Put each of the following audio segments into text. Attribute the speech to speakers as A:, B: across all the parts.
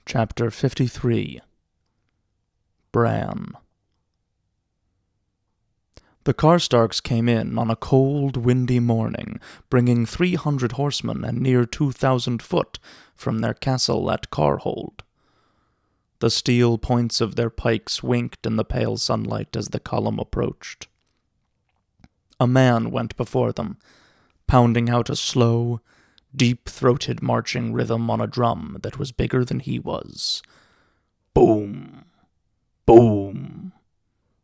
A: Chapter 53 Bran. The Karstarks came in on a cold, windy morning, bringing 300 horsemen and near 2,000 foot from their castle at Carhold. The steel points of their pikes winked in the pale sunlight as the column approached. A man went before them, pounding out a slow, deep-throated marching rhythm on a drum that was bigger than he was. Boom! Boom!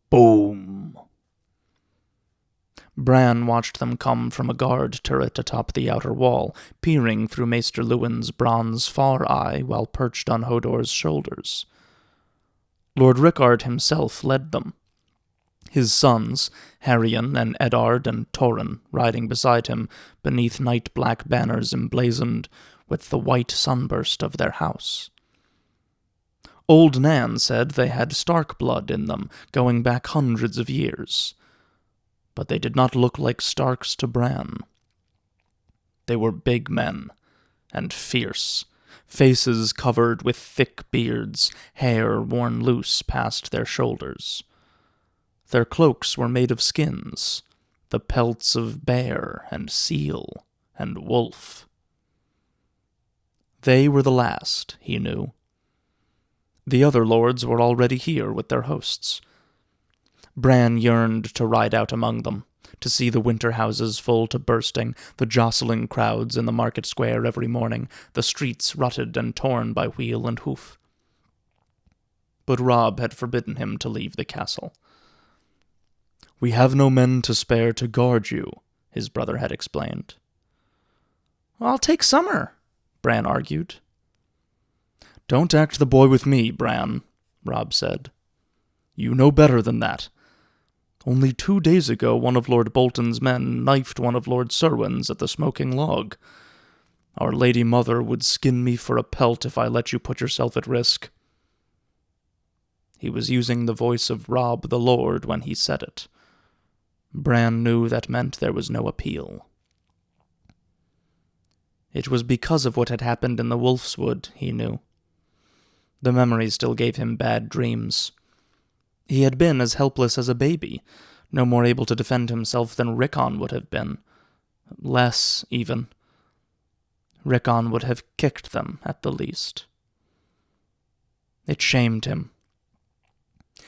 A: Boom! Bran watched them come from a guard turret atop the outer wall, peering through Maester Luwin's bronze far eye while perched on Hodor's shoulders. Lord Rickard himself led them, his sons, Harrion and Eddard and Torrin, riding beside him beneath night-black banners emblazoned with the white sunburst of their house. Old Nan said they had Stark blood in them, going back hundreds of years. But they did not look like Starks to Bran. They were big men, and fierce, faces covered with thick beards, hair worn loose past their shoulders. Their cloaks were made of skins, the pelts of bear and seal and wolf. They were the last, he knew. The other lords were already here with their hosts. Bran yearned to ride out among them, to see the winter houses full to bursting, the jostling crowds in the market square every morning, the streets rutted and torn by wheel and hoof. But Robb had forbidden him to leave the castle. "We have no men to spare to guard you," his brother had explained. "I'll take Summer," Bran argued. "Don't act the boy with me, Bran," Robb said. "You know better than that. Only 2 days ago one of Lord Bolton's men knifed one of Lord Serwyn's at the Smoking Log. Our Lady Mother would skin me for a pelt if I let you put yourself at risk." He was using the voice of Robb the Lord when he said it. Bran knew that meant there was no appeal. It was because of what had happened in the Wolf's Wood, he knew. The memory still gave him bad dreams. He had been as helpless as a baby, no more able to defend himself than Rickon would have been. Less, even. Rickon would have kicked them, at the least. It shamed him.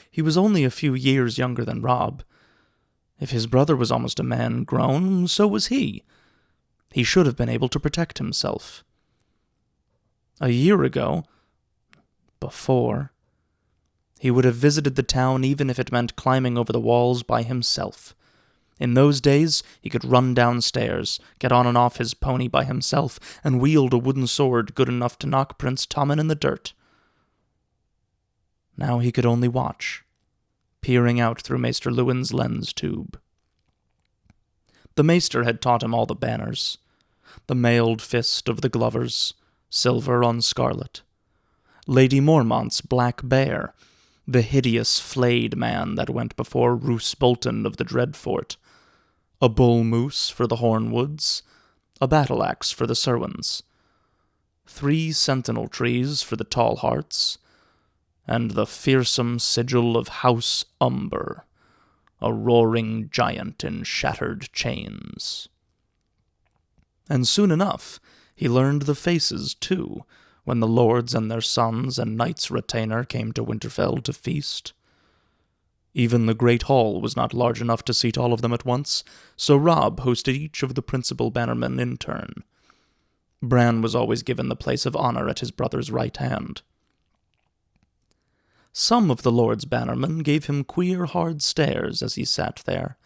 A: He was only a few years younger than Robb. If his brother was almost a man grown, so was he. He should have been able to protect himself. A year ago, before, he would have visited the town even if it meant climbing over the walls by himself. In those days, he could run downstairs, get on and off his pony by himself, and wield a wooden sword good enough to knock Prince Tommen in the dirt. Now he could only watch, peering out through Maester Luwin's lens tube. The Maester had taught him all the banners, the mailed fist of the Glovers, silver on scarlet, Lady Mormont's black bear, the hideous flayed man that went before Roose Bolton of the Dreadfort, a bull moose for the Hornwoods, a battle-axe for the Serwyns, 3 sentinel trees for the Tall Hearts, and the fearsome sigil of House Umber, a roaring giant in shattered chains. And soon enough, he learned the faces, too, when the lords and their sons and knights' retainer came to Winterfell to feast. Even the great hall was not large enough to seat all of them at once, so Robb hosted each of the principal bannermen in turn. Bran was always given the place of honor at his brother's right hand. Some of the lord's bannermen gave him queer, hard stares as he sat there,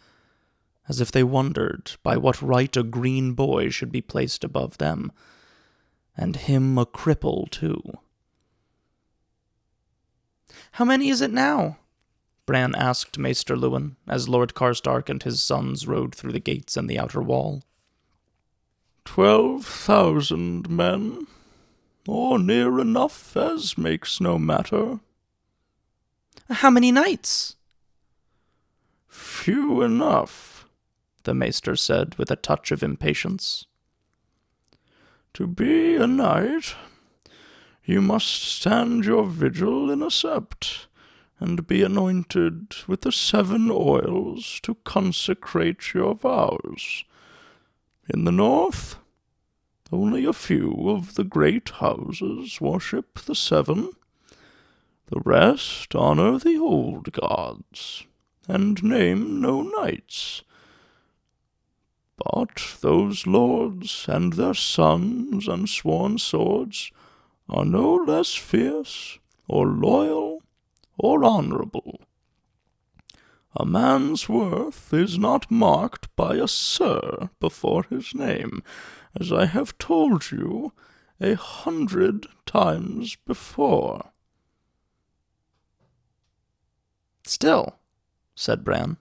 A: as if they wondered by what right a green boy should be placed above them, and him a cripple, too. "How many is it now?" Bran asked Maester Luwin, as Lord Karstark and his sons rode through the gates and the outer wall. 12,000 men, or near enough, as makes no matter." "How many knights?" "Few enough," the Maester said with a touch of impatience. "To be a knight,
B: Ye must stand your vigil in a sept, and be anointed with the 7 oils to consecrate your vows. In the north, only a few of the great houses worship the 7. The rest honor the old gods, and name no knights. But those lords and their sons and sworn swords are no less fierce, or loyal, or honorable. A man's worth is not marked by a sir before his name, as I have told you 100 times before.
A: Still, said Bran.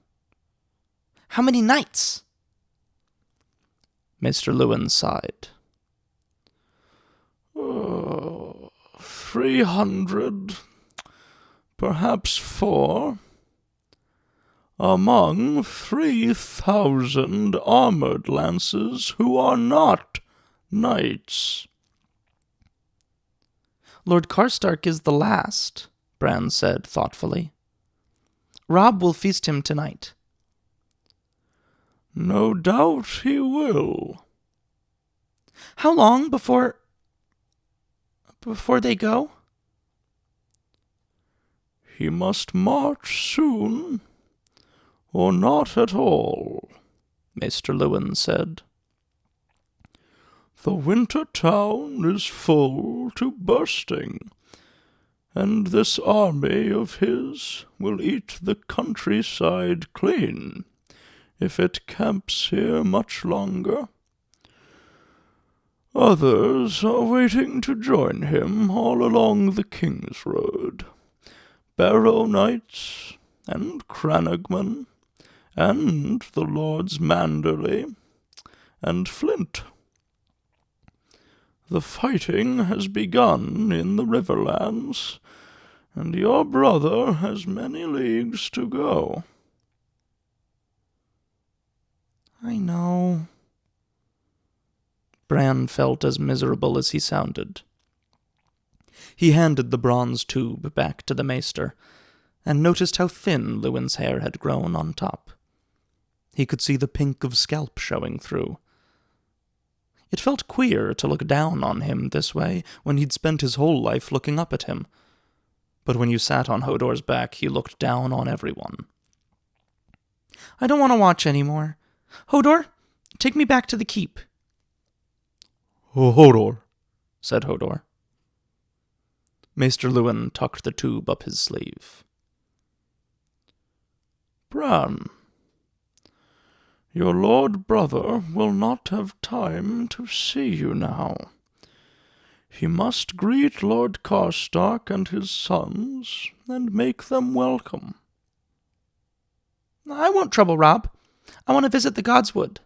A: How many knights? Maester Luwin sighed.
B: 300, perhaps 4, among 3,000 armored lances who are not knights.
A: Lord Karstark is the last, Bran said thoughtfully. Robb will feast him tonight.
B: No doubt he will.
A: How long before they go?
B: He must march soon, or not at all, Maester Luwin said. The winter town is full to bursting, and this army of his will eat the countryside clean if it camps here much longer. Others are waiting to join him all along the King's Road. Barrow Knights, and Crannogman, and the Lords Manderley, and Flint. The fighting has begun in the Riverlands, and your brother has many leagues to go.
A: I know. Bran felt as miserable as he sounded. He handed the bronze tube back to the maester, and noticed how thin Luwin's hair had grown on top. He could see the pink of scalp showing through. It felt queer to look down on him this way when he'd spent his whole life looking up at him. But when you sat on Hodor's back, he looked down on everyone. I don't want to watch anymore. Hodor, take me back to the keep.
B: Oh, Hodor,
A: said Hodor. Maester Luwin tucked the tube up his sleeve.
B: Bran, your lord brother will not have time to see you now. He must greet Lord Karstark and his sons, and make them welcome.
A: I won't trouble Robb. I want to visit the Godswood.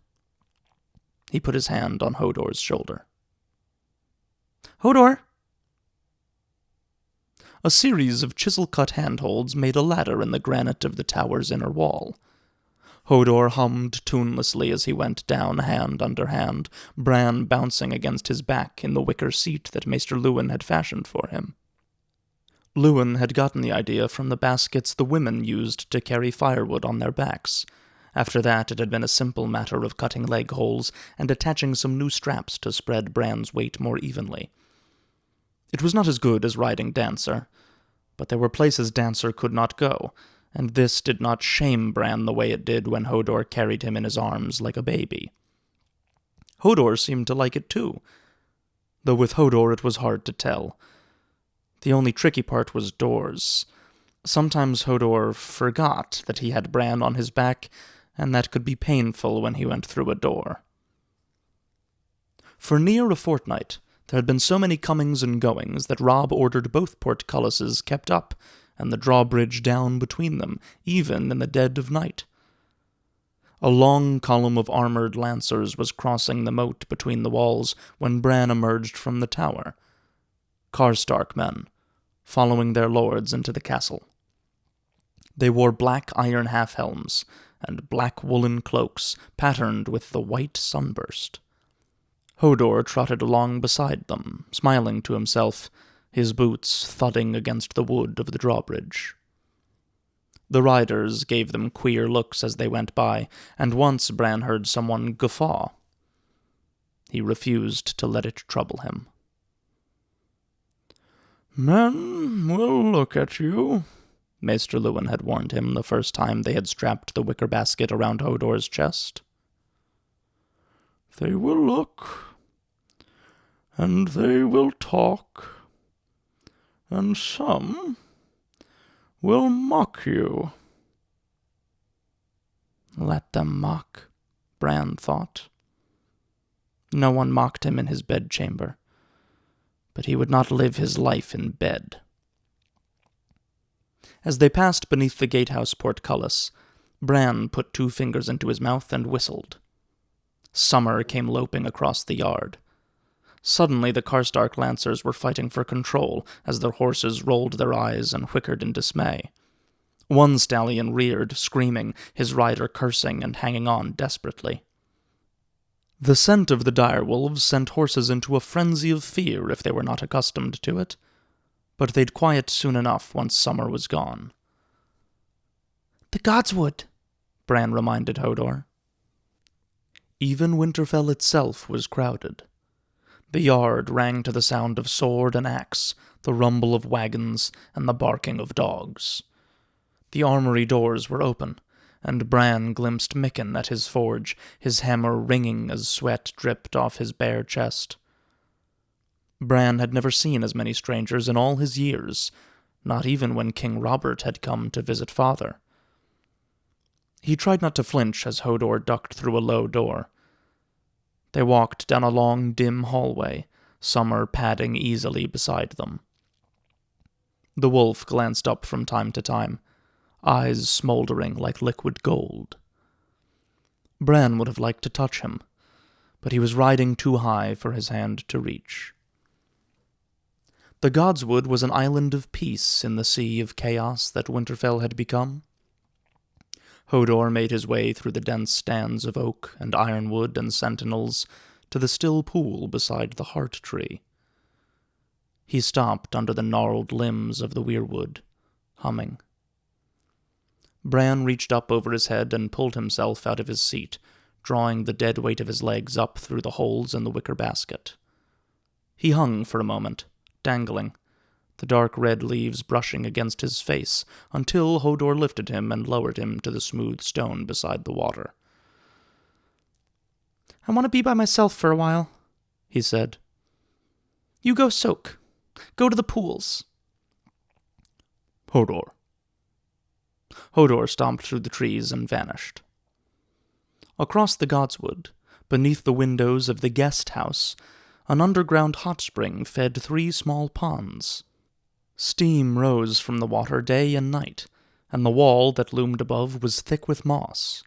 A: He put his hand on Hodor's shoulder. Hodor! A series of chisel-cut handholds made a ladder in the granite of the tower's inner wall. Hodor hummed tunelessly as he went down hand under hand, Bran bouncing against his back in the wicker seat that Maester Luwin had fashioned for him. Luwin had gotten the idea from the baskets the women used to carry firewood on their backs. After that, it had been a simple matter of cutting leg holes and attaching some new straps to spread Bran's weight more evenly. It was not as good as riding Dancer, but there were places Dancer could not go, and this did not shame Bran the way it did when Hodor carried him in his arms like a baby. Hodor seemed to like it too, though with Hodor it was hard to tell. The only tricky part was doors. Sometimes Hodor forgot that he had Bran on his back, and that could be painful when he went through a door. For near a fortnight, there had been so many comings and goings that Robb ordered both portcullises kept up, and the drawbridge down between them, even in the dead of night. A long column of armored lancers was crossing the moat between the walls when Bran emerged from the tower. Karstark men, following their lords into the castle. They wore black iron half-helms and black woolen cloaks patterned with the white sunburst. Hodor trotted along beside them, smiling to himself, his boots thudding against the wood of the drawbridge. The riders gave them queer looks as they went by, and once Bran heard someone guffaw. He refused to let it trouble him.
B: "Men will look at you," Maester Luwin had warned him the first time they had strapped the wicker basket around Hodor's chest. "They will look, and they will talk, and some will mock you."
A: Let them mock, Bran thought. No one mocked him in his bedchamber, but he would not live his life in bed. As they passed beneath the gatehouse portcullis, Bran put 2 fingers into his mouth and whistled. Summer came loping across the yard. Suddenly the Karstark Lancers were fighting for control as their horses rolled their eyes and whickered in dismay. One stallion reared, screaming, his rider cursing and hanging on desperately. The scent of the direwolves sent horses into a frenzy of fear if they were not accustomed to it, but they'd quiet soon enough once Summer was gone. "The Godswood," Bran reminded Hodor. Even Winterfell itself was crowded. The yard rang to the sound of sword and axe, the rumble of wagons, and the barking of dogs. The armory doors were open, and Bran glimpsed Mikken at his forge, his hammer ringing as sweat dripped off his bare chest. Bran had never seen as many strangers in all his years, not even when King Robert had come to visit father. He tried not to flinch as Hodor ducked through a low door. They walked down a long, dim hallway, Summer padding easily beside them. The wolf glanced up from time to time, eyes smoldering like liquid gold. Bran would have liked to touch him, but he was riding too high for his hand to reach. The Godswood was an island of peace in the sea of chaos that Winterfell had become. Hodor made his way through the dense stands of oak and ironwood and sentinels to the still pool beside the heart tree. He stopped under the gnarled limbs of the weirwood, humming. Bran reached up over his head and pulled himself out of his seat, drawing the dead weight of his legs up through the holes in the wicker basket. He hung for a moment, dangling, the dark red leaves brushing against his face, until Hodor lifted him and lowered him to the smooth stone beside the water. "I want to be by myself for a while," he said. "You go soak. Go to the pools."
B: "Hodor."
A: Hodor stomped through the trees and vanished. Across the Godswood, beneath the windows of the guest house, an underground hot spring fed 3 small ponds. Steam rose from the water day and night, and the wall that loomed above was thick with moss.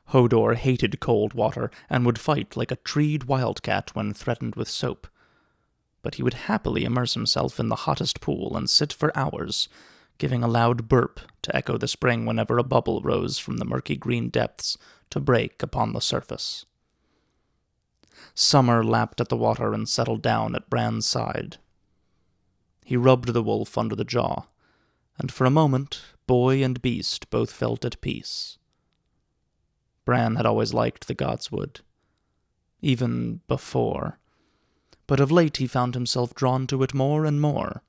A: Hodor hated cold water and would fight like a treed wildcat when threatened with soap, but he would happily immerse himself in the hottest pool and sit for hours, giving a loud burp to echo the spring whenever a bubble rose from the murky green depths to break upon the surface. Summer lapped at the water and settled down at Bran's side. He rubbed the wolf under the jaw, and for a moment boy and beast both felt at peace. Bran had always liked the Godswood, even before, but of late he found himself drawn to it more and more.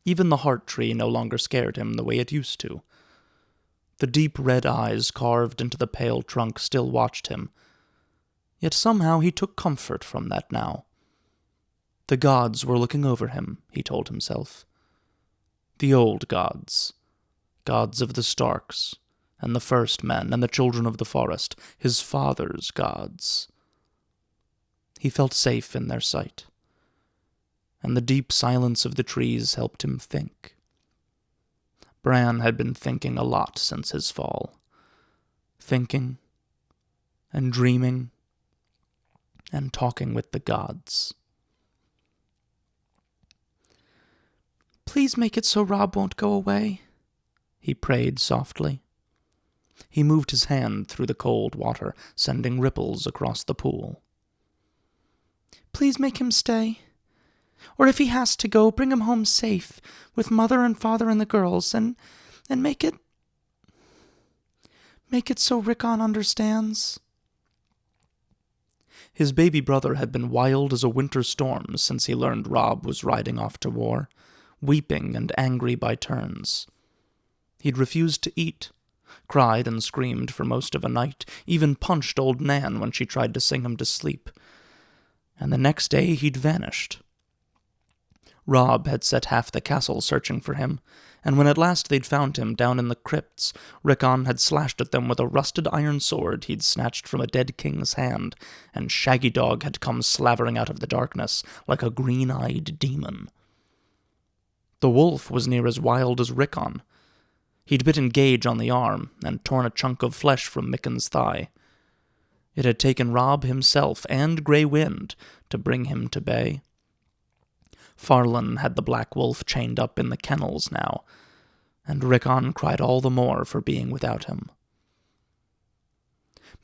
A: Even the heart tree no longer scared him the way it used to. The deep red eyes carved into the pale trunk still watched him, yet somehow he took comfort from that now. The gods were looking over him, he told himself. The old gods. Gods of the Starks, and the first men, and the children of the forest, his father's gods. He felt safe in their sight, and the deep silence of the trees helped him think. Bran had been thinking a lot since his fall. Thinking, and dreaming, and talking with the gods. "Please make it so Robb won't go away," he prayed softly. He moved his hand through the cold water, sending ripples across the pool. "Please make him stay. Or if he has to go, bring him home safe, with mother and father and the girls, and make it so Rickon understands." His baby brother had been wild as a winter storm since he learned Robb was riding off to war, weeping and angry by turns. He'd refused to eat, cried and screamed for most of a night, even punched old Nan when she tried to sing him to sleep. And the next day he'd vanished. Robb had set half the castle searching for him, and when at last they'd found him down in the crypts, Rickon had slashed at them with a rusted iron sword he'd snatched from a dead king's hand, and Shaggy Dog had come slavering out of the darkness like a green-eyed demon. The wolf was near as wild as Rickon. He'd bitten Gage on the arm and torn a chunk of flesh from Micken's thigh. It had taken Robb himself and Grey Wind to bring him to bay. Farlan had the black wolf chained up in the kennels now, and Rickon cried all the more for being without him.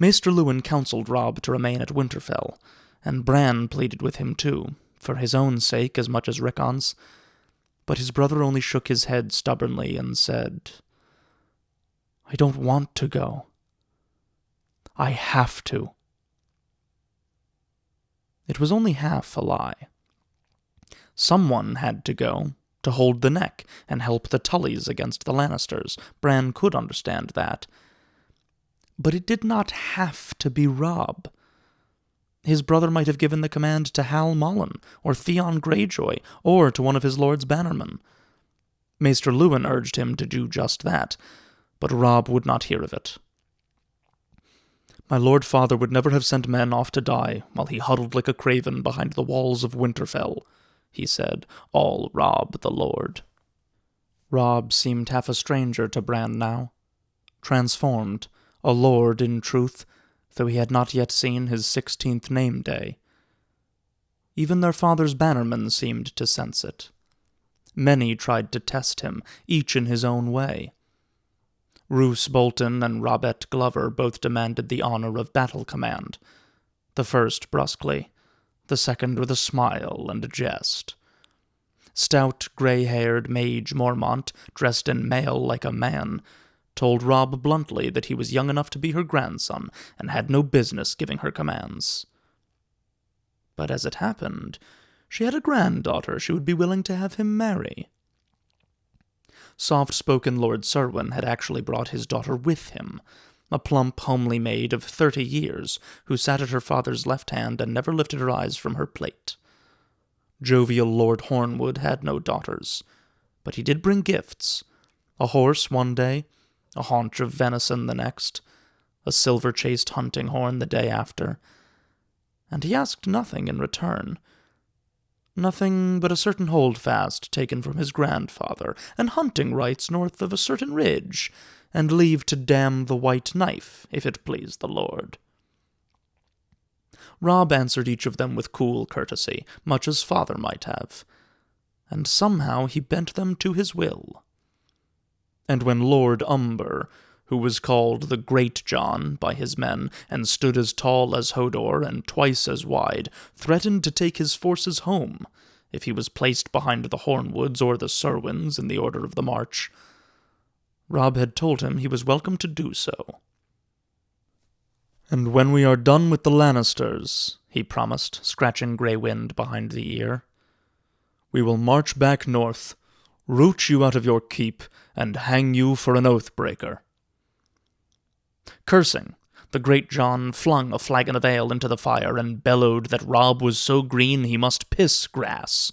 A: Maester Luwin counseled Robb to remain at Winterfell, and Bran pleaded with him too, for his own sake as much as Rickon's, but his brother only shook his head stubbornly and said, "I don't want to go. I have to." It was only half a lie. Someone had to go, to hold the neck and help the Tullys against the Lannisters. Bran could understand that. But it did not have to be Robb. His brother might have given the command to Hal Mullen, or Theon Greyjoy, or to one of his lord's bannermen. Maester Luwin urged him to do just that, but Robb would not hear of it. "My lord father would never have sent men off to die while he huddled like a craven behind the walls of Winterfell," he said, "all Robb the Lord." Robb seemed half a stranger to Bran now, transformed, a lord in truth, though he had not yet seen his 16th name day. Even their father's bannermen seemed to sense it. Many tried to test him, each in his own way. Roose Bolton and Robert Glover both demanded the honor of battle command, the first brusquely, the second with a smile and a jest. Stout, grey-haired Mage Mormont, dressed in mail like a man, told Robb bluntly that he was young enough to be her grandson and had no business giving her commands. But as it happened, she had a granddaughter she would be willing to have him marry. Soft-spoken Lord Serwyn had actually brought his daughter with him, a plump, homely maid of 30 years who sat at her father's left hand and never lifted her eyes from her plate. Jovial Lord Hornwood had no daughters, but he did bring gifts: a horse one day, a haunch of venison the next, a silver-chased hunting horn the day after, and he asked nothing in return. Nothing but a certain holdfast taken from his grandfather, and hunting rights north of a certain ridge, and leave to damn the white knife, if it pleased the lord. Robb answered each of them with cool courtesy, much as father might have, and somehow he bent them to his will. And when Lord Umber, who was called the Great John by his men, and stood as tall as Hodor and twice as wide, threatened to take his forces home if he was placed behind the Hornwoods or the Serwyns in the order of the march, Robb had told him he was welcome to do so. "And when we are done with the Lannisters," he promised, scratching Grey Wind behind the ear, "we will march back north, root you out of your keep, and hang you for an oath-breaker." Cursing, the Great John flung a flagon of ale into the fire and bellowed that Robb was so green he must piss grass.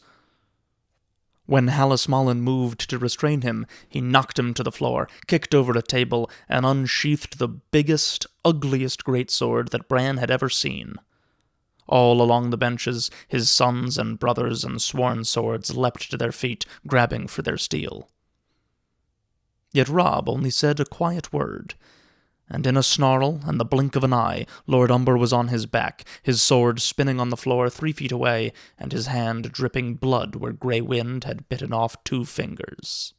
A: When Hallis Mullen moved to restrain him, he knocked him to the floor, kicked over a table, and unsheathed the biggest, ugliest greatsword that Bran had ever seen. All along the benches, his sons and brothers and sworn swords leapt to their feet, grabbing for their steel. Yet Robb only said a quiet word, and in a snarl and the blink of an eye, Lord Umber was on his back, his sword spinning on the floor 3 feet away, and his hand dripping blood where Grey Wind had bitten off 2 fingers.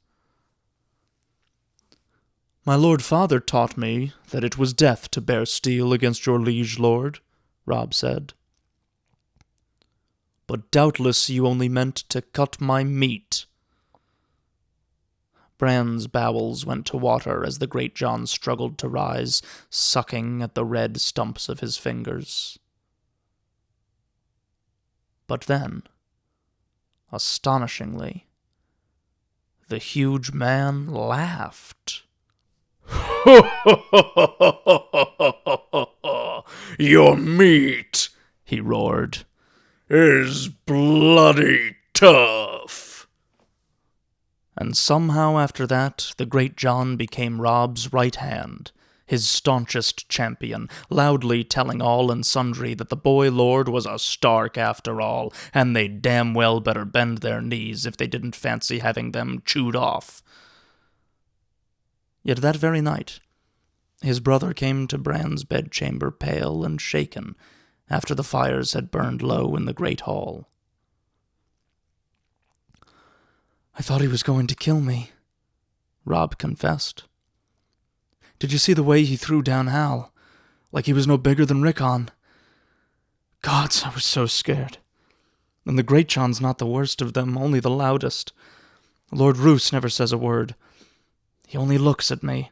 A: "My lord father taught me that it was death to bear steel against your liege lord," Robb said. but doubtless you only meant to cut my meat." Bran's bowels went to water as the Great John struggled to rise, sucking at the red stumps of his fingers. But then, astonishingly, the huge man laughed.
B: "Your meat," he roared, "is bloody tough."
A: And somehow after that, the Great John became Rob's right hand, his staunchest champion, loudly telling all and sundry that the boy lord was a Stark after all, and they'd damn well better bend their knees if they didn't fancy having them chewed off. Yet that very night, his brother came to Bran's bedchamber pale and shaken, after the fires had burned low in the great hall. "I thought he was going to kill me," Rob confessed. "Did you see the way he threw down Hal? Like he was no bigger than Rickon. Gods, I was so scared. And the Great John's not the worst of them, only the loudest. Lord Roose never says a word. He only looks at me.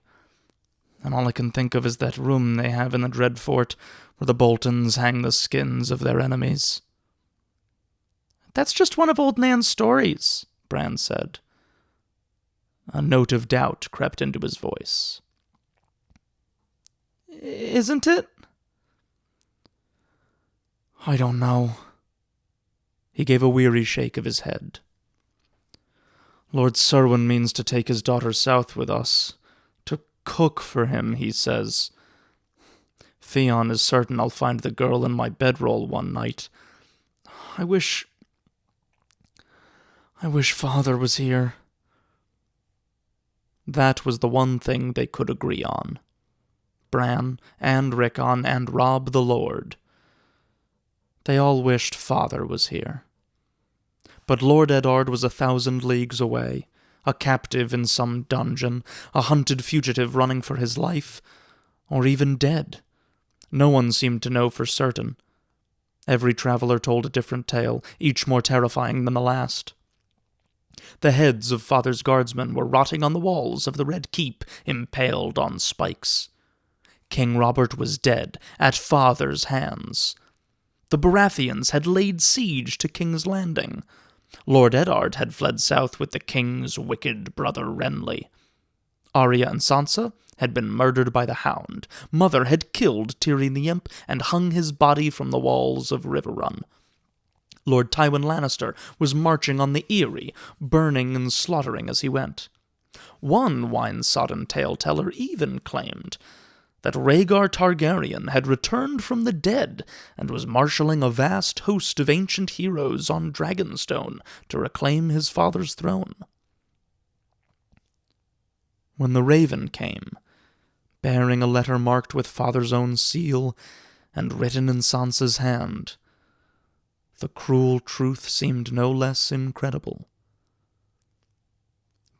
A: And all I can think of is that room they have in the Dread Fort, where the Boltons hang the skins of their enemies." "That's just one of old Nan's stories," Bran said. A note of doubt crept into his voice. "Isn't it?" "I don't know." He gave a weary shake of his head. "Lord Serwyn means to take his daughter south with us. To cook for him, he says. Theon is certain I'll find the girl in my bedroll one night. I wish Father was here." That was the one thing they could agree on. Bran, and Rickon, and Robb the Lord. They all wished Father was here. But Lord Eddard was 1,000 leagues away, a captive in some dungeon, a hunted fugitive running for his life, or even dead. No one seemed to know for certain. Every traveler told a different tale, each more terrifying than the last. The heads of Father's guardsmen were rotting on the walls of the Red Keep, impaled on spikes. King Robert was dead, at Father's hands. The Baratheons had laid siege to King's Landing. Lord Eddard had fled south with the king's wicked brother Renly. Arya and Sansa had been murdered by the Hound. Mother had killed Tyrion the Imp and hung his body from the walls of Riverrun. Lord Tywin Lannister was marching on the Eyrie, burning and slaughtering as he went. One wine-sodden tale-teller even claimed that Rhaegar Targaryen had returned from the dead and was marshalling a vast host of ancient heroes on Dragonstone to reclaim his father's throne. When the Raven came, bearing a letter marked with Father's own seal and written in Sansa's hand, the cruel truth seemed no less incredible.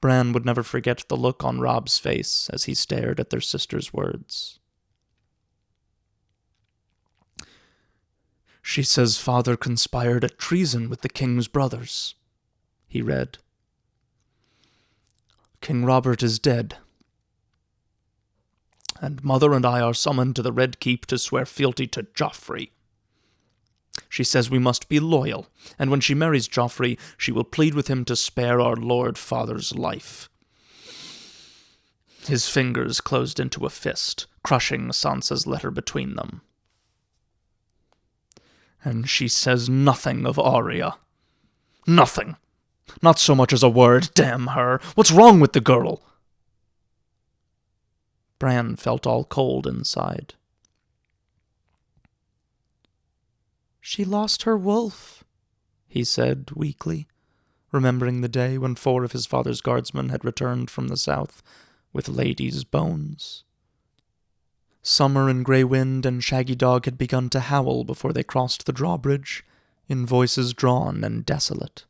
A: Bran would never forget the look on Robb's face as he stared at their sister's words. "She says Father conspired at treason with the king's brothers," he read. "King Robert is dead, and Mother and I are summoned to the Red Keep to swear fealty to Joffrey. She says we must be loyal, and when she marries Joffrey, she will plead with him to spare our Lord Father's life." His fingers closed into a fist, crushing Sansa's letter between them. "And she says nothing of Arya. Nothing. Not so much as a word, damn her. What's wrong with the girl?" Bran felt all cold inside. "She lost her wolf," he said weakly, remembering the day when 4 of his father's guardsmen had returned from the south with ladies' bones. Summer and Grey Wind and Shaggy Dog had begun to howl before they crossed the drawbridge, in voices drawn and desolate.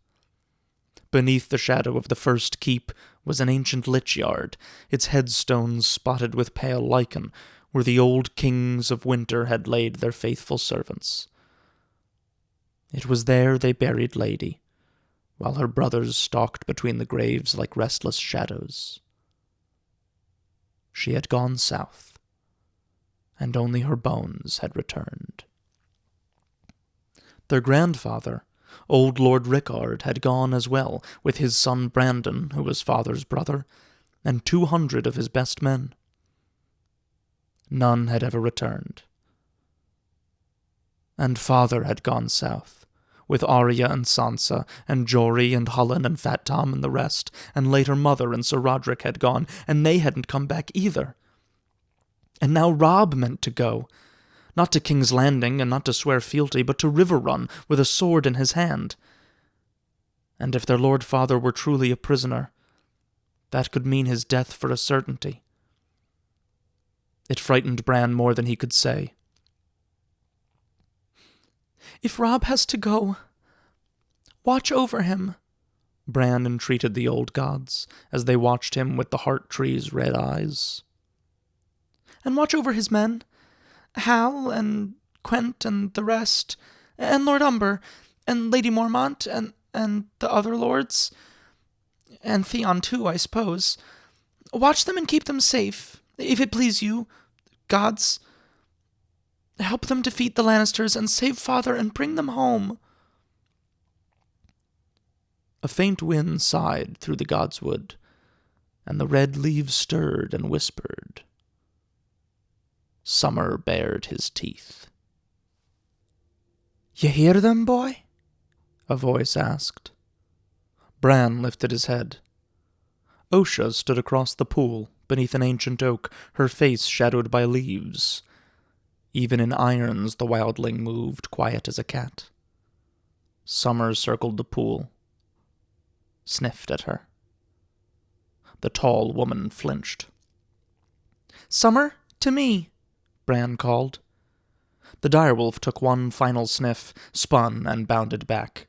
A: Beneath the shadow of the first keep was an ancient lich-yard, its headstones spotted with pale lichen, where the old kings of winter had laid their faithful servants. It was there they buried Lady, while her brothers stalked between the graves like restless shadows. She had gone south, and only her bones had returned. Their grandfather, old Lord Rickard, had gone as well, with his son Brandon, who was father's brother, and 200 of his best men. None had ever returned. And father had gone south, with Arya and Sansa, and Jory and Hullen and Fat Tom and the rest, and later mother and Sir Roderick had gone, and they hadn't come back either. And now Robb meant to go, not to King's Landing and not to swear fealty, but to River Run with a sword in his hand. And if their Lord Father were truly a prisoner, that could mean his death for a certainty. It frightened Bran more than he could say. "If Robb has to go, watch over him," Bran entreated the old gods, as they watched him with the heart tree's red eyes. "And watch over his men, Hal and Quent and the rest, and Lord Umber, and Lady Mormont, and the other lords, and Theon too, I suppose. Watch them and keep them safe, if it please you, gods. Help them defeat the Lannisters and save father and bring them home." A faint wind sighed through the godswood, and the red leaves stirred and whispered. Summer bared his teeth. "You hear them, boy?" a voice asked. Bran lifted his head. Osha stood across the pool, beneath an ancient oak, her face shadowed by leaves. Even in irons the wildling moved, quiet as a cat. Summer circled the pool, sniffed at her. The tall woman flinched. "Summer, to me," Bran called. The direwolf took one final sniff, spun, and bounded back.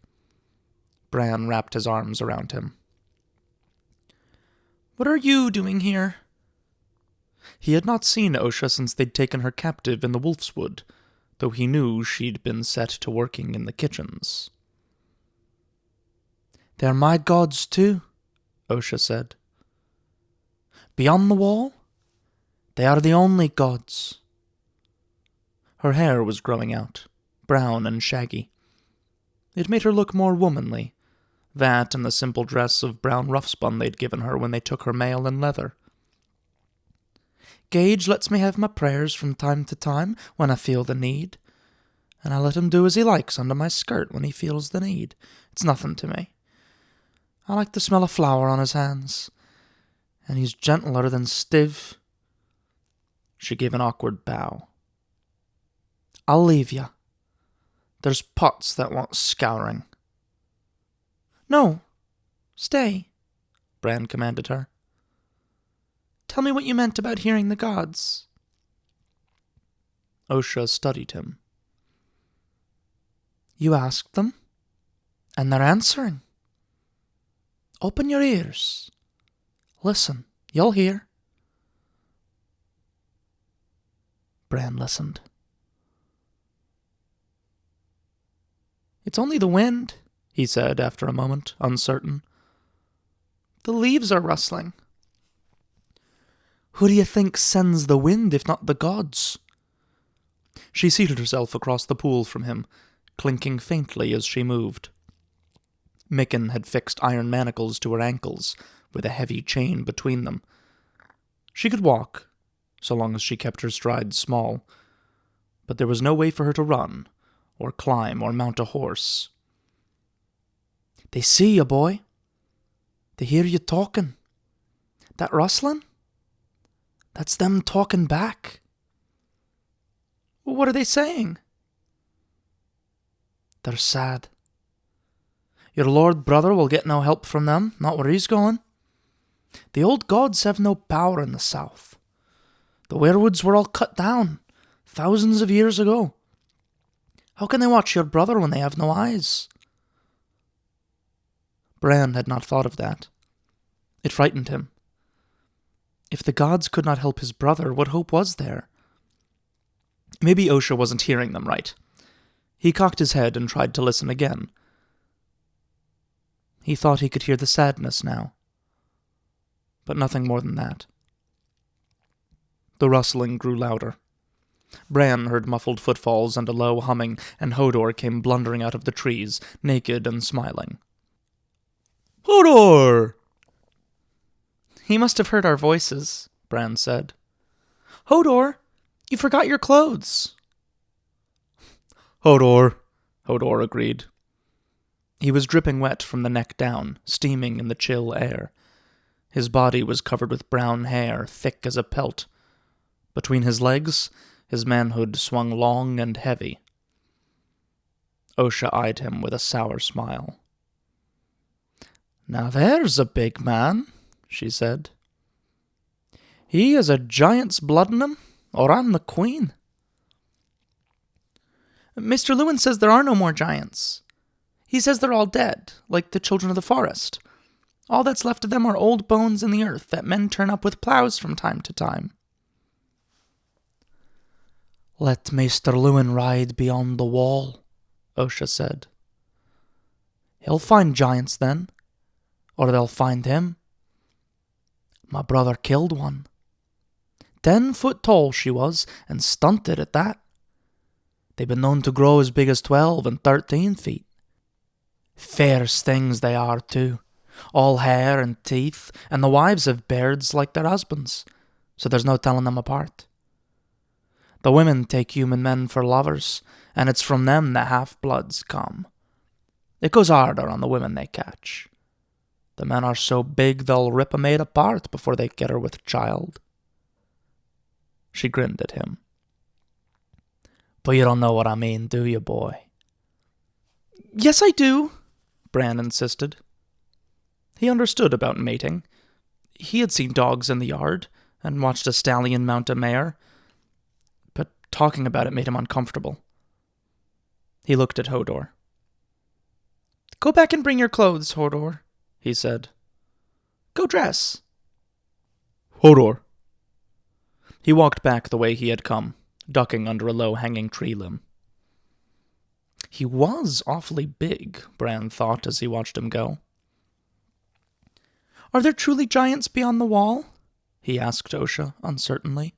A: Bran wrapped his arms around him. "What are you doing here?" He had not seen Osha since they'd taken her captive in the Wolf's Wood, though he knew she'd been set to working in the kitchens. "They're my gods, too," Osha said. "Beyond the wall, they are the only gods." Her hair was growing out, brown and shaggy. It made her look more womanly, that and the simple dress of brown ruffspun they'd given her when they took her mail and leather. "Gage lets me have my prayers from time to time when I feel the need, and I let him do as he likes under my skirt when he feels the need. It's nothing to me. I like the smell of flour on his hands, and he's gentler than Stiv." She gave an awkward bow. "I'll leave you. There's pots that want scouring." "No, stay," Bran commanded her. "Tell me what you meant about hearing the gods." Osha studied him. "You asked them, and they're answering. Open your ears. Listen, you'll hear." Bran listened. "It's only the wind," he said after a moment, uncertain. "The leaves are rustling." "Who do you think sends the wind if not the gods?" She seated herself across the pool from him, clinking faintly as she moved. Mikken had fixed iron manacles to her ankles, with a heavy chain between them. She could walk, so long as she kept her strides small, but there was no way for her to run, or climb, or mount a horse. "They see you, boy. They hear you talking. That rustling? That's them talking back." "What are they saying?" "They're sad. Your lord brother will get no help from them, not where he's going. The old gods have no power in the south. The werewoods were all cut down, thousands of years ago. How can they watch your brother when they have no eyes?" Bran had not thought of that. It frightened him. If the gods could not help his brother, what hope was there? Maybe Osha wasn't hearing them right. He cocked his head and tried to listen again. He thought he could hear the sadness now, but nothing more than that. The rustling grew louder. Bran heard muffled footfalls and a low humming, and Hodor came blundering out of the trees, naked and smiling. "Hodor!" "He must have heard our voices," Bran said. "Hodor, you forgot your clothes."
B: Hodor agreed.
A: He was dripping wet from the neck down, steaming in the chill air. His body was covered with brown hair, thick as a pelt. Between his legs, his manhood swung long and heavy. Osha eyed him with a sour smile. "Now there's a big man," she said. "He has a giant's blood in him, or I'm the queen." "Mr. Lewin says there are no more giants. He says they're all dead, like the children of the forest. All that's left of them are old bones in the earth that men turn up with plows from time to time." "Let Maester Lewin ride beyond the wall," Osha said. "He'll find giants then, or they'll find him. My brother killed one. 10 foot tall she was, and stunted at that. They've been known to grow as big as 12 and 13 feet. Fierce things they are, too, all hair and teeth, and the wives have beards like their husbands, so there's no telling them apart. The women take human men for lovers, and it's from them the half-bloods come. It goes harder on the women they catch. The men are so big they'll rip a maid apart before they get her with child." She grinned at him. "But you don't know what I mean, do you, boy?" "Yes, I do," Bran insisted. He understood about mating. He had seen dogs in the yard, and watched a stallion mount a mare, but talking about it made him uncomfortable. He looked at Hodor. "Go back and bring your clothes, Hodor," he said. "Go dress."
B: Hodor.
A: He walked back the way he had come, ducking under a low-hanging tree limb. He was awfully big, Bran thought as he watched him go. "Are there truly giants beyond the wall?" he asked Osha uncertainly.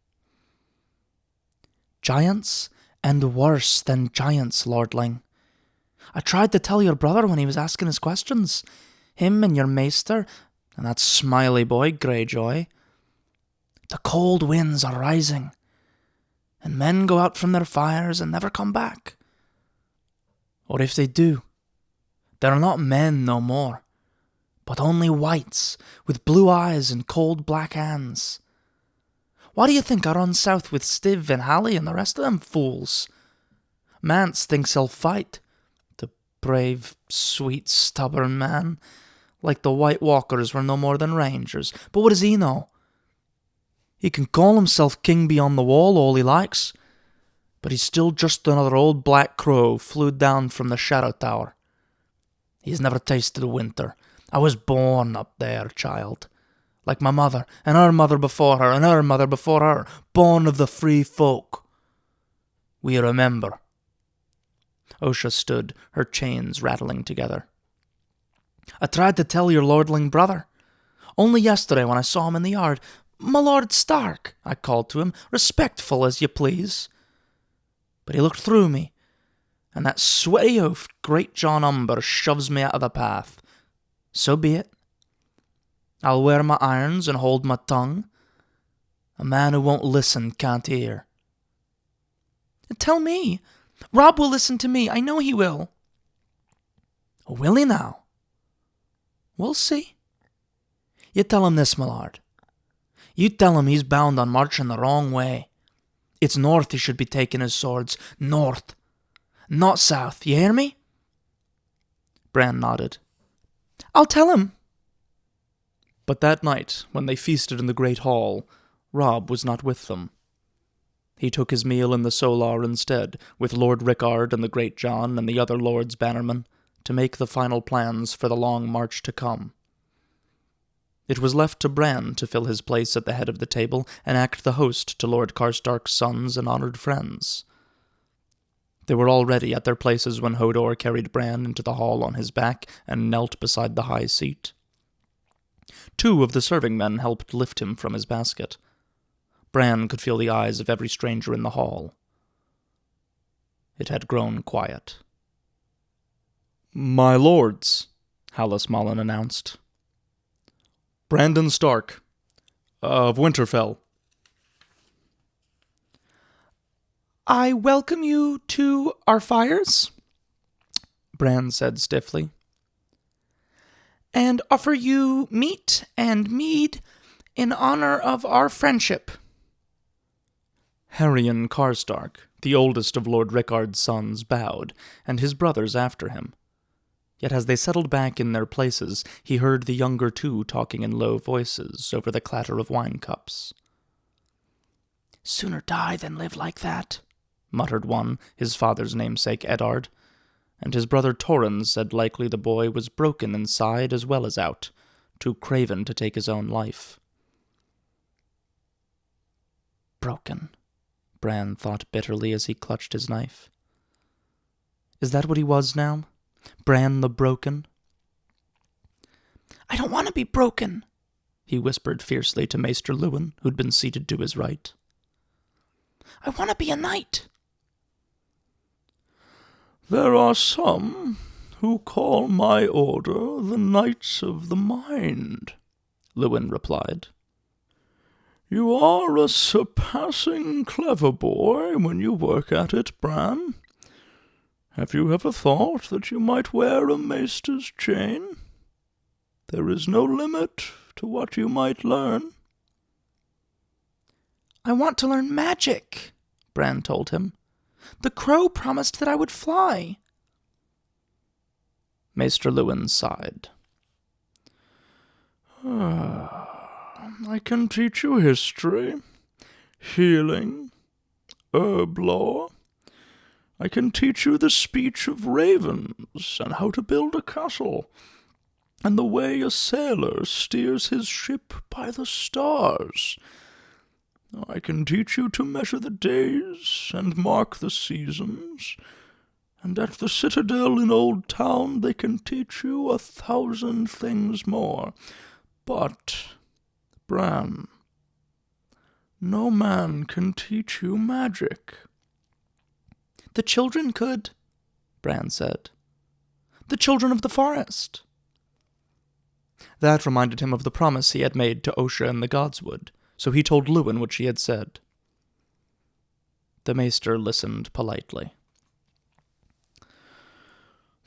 A: "Giants, and worse than giants, lordling. I tried to tell your brother when he was asking his questions. Him and your maester, and that smiley boy, Greyjoy. The cold winds are rising, and men go out from their fires and never come back. Or if they do, they're not men no more, but only wights with blue eyes and cold black hands. Why do you think I run south with Stiv and Hallie and the rest of them fools? Mance thinks he'll fight, the brave, sweet, stubborn man, like the White Walkers were no more than rangers. But what does he know? He can call himself king beyond the wall all he likes, but he's still just another old black crow flew down from the Shadow Tower. He's never tasted winter. I was born up there, child, like my mother, and her mother before her, and her mother before her, born of the free folk. We remember." Osha stood, her chains rattling together. "I tried to tell your lordling brother. Only yesterday when I saw him in the yard, 'My Lord Stark,' I called to him, respectful as you please. But he looked through me, and that sweaty oaf, Great John Umber, shoves me out of the path. So be it. I'll wear my irons and hold my tongue. A man who won't listen can't hear." "Tell me. Robb will listen to me. I know he will." "Will he now?" "We'll see. You tell him this, my lord. You tell him he's bound on marching the wrong way. It's north he should be taking his swords. North. Not south. You hear me?" Bran nodded. "I'll tell him." But that night, when they feasted in the great hall, Robb was not with them. He took his meal in the Solar instead, with Lord Rickard and the Great John and the other lords bannermen, to make the final plans for the long march to come. It was left to Bran to fill his place at the head of the table and act the host to Lord Karstark's sons and honored friends. They were already at their places when Hodor carried Bran into the hall on his back and knelt beside the high seat. 2 of the serving men helped lift him from his basket. Bran could feel the eyes of every stranger in the hall. It had grown quiet. "My lords," Hallis Mullen announced. "Brandon Stark, of Winterfell." "I welcome you to our fires," Bran said stiffly, "and offer you meat and mead in honor of our friendship." Harrion Karstark, the oldest of Lord Rickard's sons, bowed, and his brothers after him. Yet as they settled back in their places, he heard the younger 2 talking in low voices over the clatter of wine cups. "Sooner die than live like that," muttered one, his father's namesake Eddard, and his brother Torrens said likely the boy was broken inside as well as out, too craven to take his own life. Broken, Bran thought bitterly as he clutched his knife. Is that what he was now? Bran the Broken? "I don't want to be broken," he whispered fiercely to Maester Luwin, who'd been seated to his right. "I want to be a knight."
B: "There are some who call my order the Knights of the Mind," Luwin replied. "You are a surpassing clever boy when you work at it, Bran. Have you ever thought that you might wear a maester's chain? There is no limit to what you might learn."
A: "I want to learn magic," Bran told him. "The crow promised that I would fly." Maester Luwin sighed.
B: "I can teach you history, healing, herb lore. I can teach you the speech of ravens, and how to build a castle, and the way a sailor steers his ship by the stars. I can teach you to measure the days and mark the seasons, and at the Citadel in Old Town they can teach you 1,000 things more. But, Bran, no man can teach you magic."
A: "The children could," Bran said. "The children of the forest." That reminded him of the promise he had made to Osha in the Godswood, so he told Luwin what she had said. The Maester listened politely.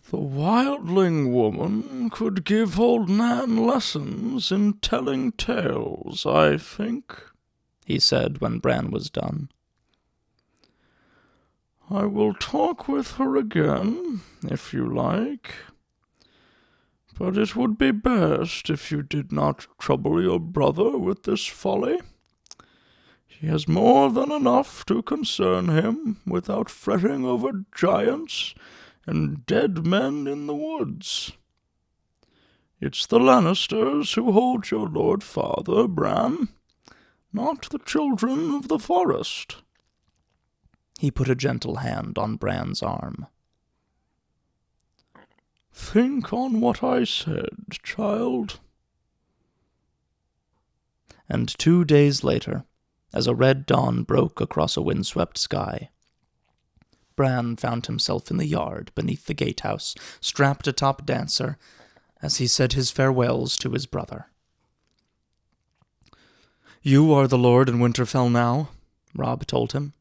B: "The wildling woman could give old Nan lessons in telling tales, I think,"
A: he said when Bran was done.
B: "I will talk with her again, if you like. But it would be best if you did not trouble your brother with this folly. He has more than enough to concern him without fretting over giants and dead men in the woods. It's the Lannisters who hold your lord father, Bran, not the children of the forest."
A: He put a gentle hand on Bran's arm.
B: "Think on what I said, child."
A: And 2 days later, as a red dawn broke across a windswept sky, Bran found himself in the yard beneath the gatehouse, strapped atop Dancer, as he said his farewells to his brother. "You are the lord in Winterfell now," Robb told him.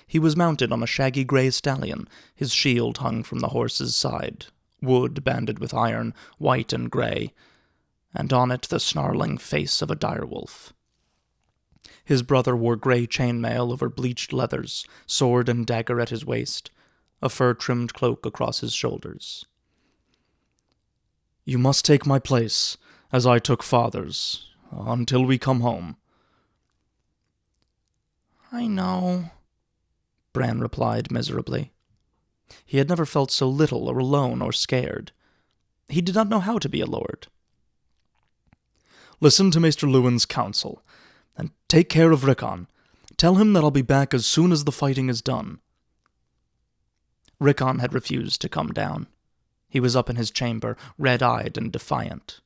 A: He was mounted on a shaggy grey stallion, his shield hung from the horse's side, wood banded with iron, white and grey, and on it the snarling face of a direwolf. His brother wore grey chainmail over bleached leathers, sword and dagger at his waist, a fur-trimmed cloak across his shoulders. "You must take my place, as I took father's, until we come home." "I know," Bran replied miserably. He had never felt so little or alone or scared. He did not know how to be a lord. "Listen to Maester Luwin's counsel, and take care of Rickon. Tell him that I'll be back as soon as the fighting is done." Rickon had refused to come down. He was up in his chamber, red-eyed and defiant.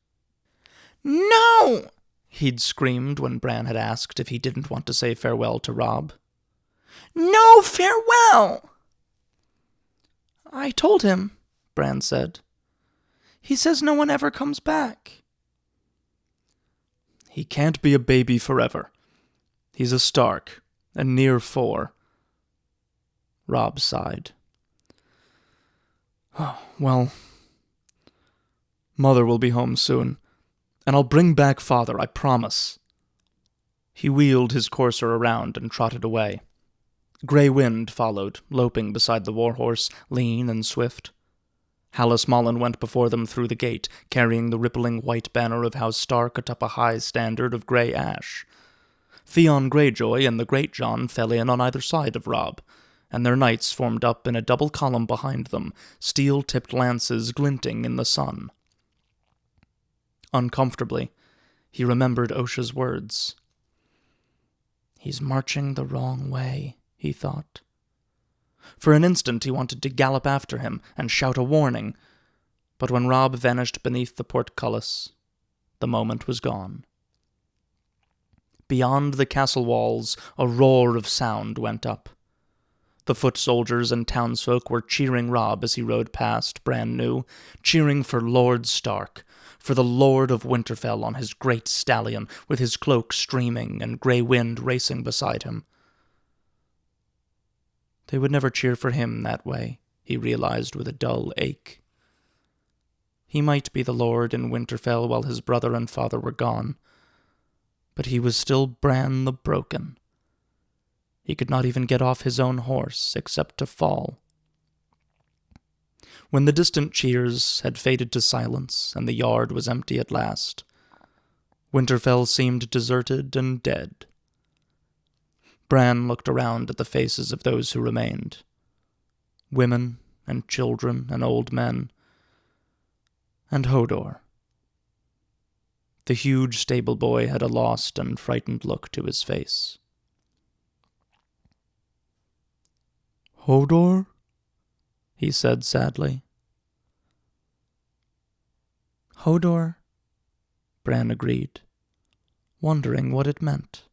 A: "No!" he'd screamed when Bran had asked if he didn't want to say farewell to Robb. "No farewell!" "I told him," Bran said. "He says no one ever comes back." "He can't be a baby forever. He's a Stark, and near 4. Robb sighed. "Oh, well, Mother will be home soon, and I'll bring back Father, I promise." He wheeled his courser around and trotted away. Grey Wind followed, loping beside the warhorse, lean and swift. Hallis Mullen went before them through the gate, carrying the rippling white banner of House Stark atop a high standard of grey ash. Theon Greyjoy and the Greatjon fell in on either side of Robb, and their knights formed up in a double column behind them, steel-tipped lances glinting in the sun. Uncomfortably, he remembered Osha's words. "He's marching the wrong way," he thought. For an instant he wanted to gallop after him and shout a warning, but when Robb vanished beneath the portcullis, the moment was gone. Beyond the castle walls, a roar of sound went up. The foot soldiers and townsfolk were cheering Robb as he rode past, Bran knew, cheering for Lord Stark, for the Lord of Winterfell on his great stallion, with his cloak streaming and Grey Wind racing beside him. They would never cheer for him that way, he realized with a dull ache. He might be the Lord in Winterfell while his brother and father were gone, but he was still Bran the Broken. He could not even get off his own horse, except to fall. When the distant cheers had faded to silence and the yard was empty at last, Winterfell seemed deserted and dead. Bran looked around at the faces of those who remained. Women and children and old men. And Hodor. The huge stable boy had a lost and frightened look to his face.
B: "Hodor?"
A: he said sadly. "Hodor," Bran agreed, wondering what it meant.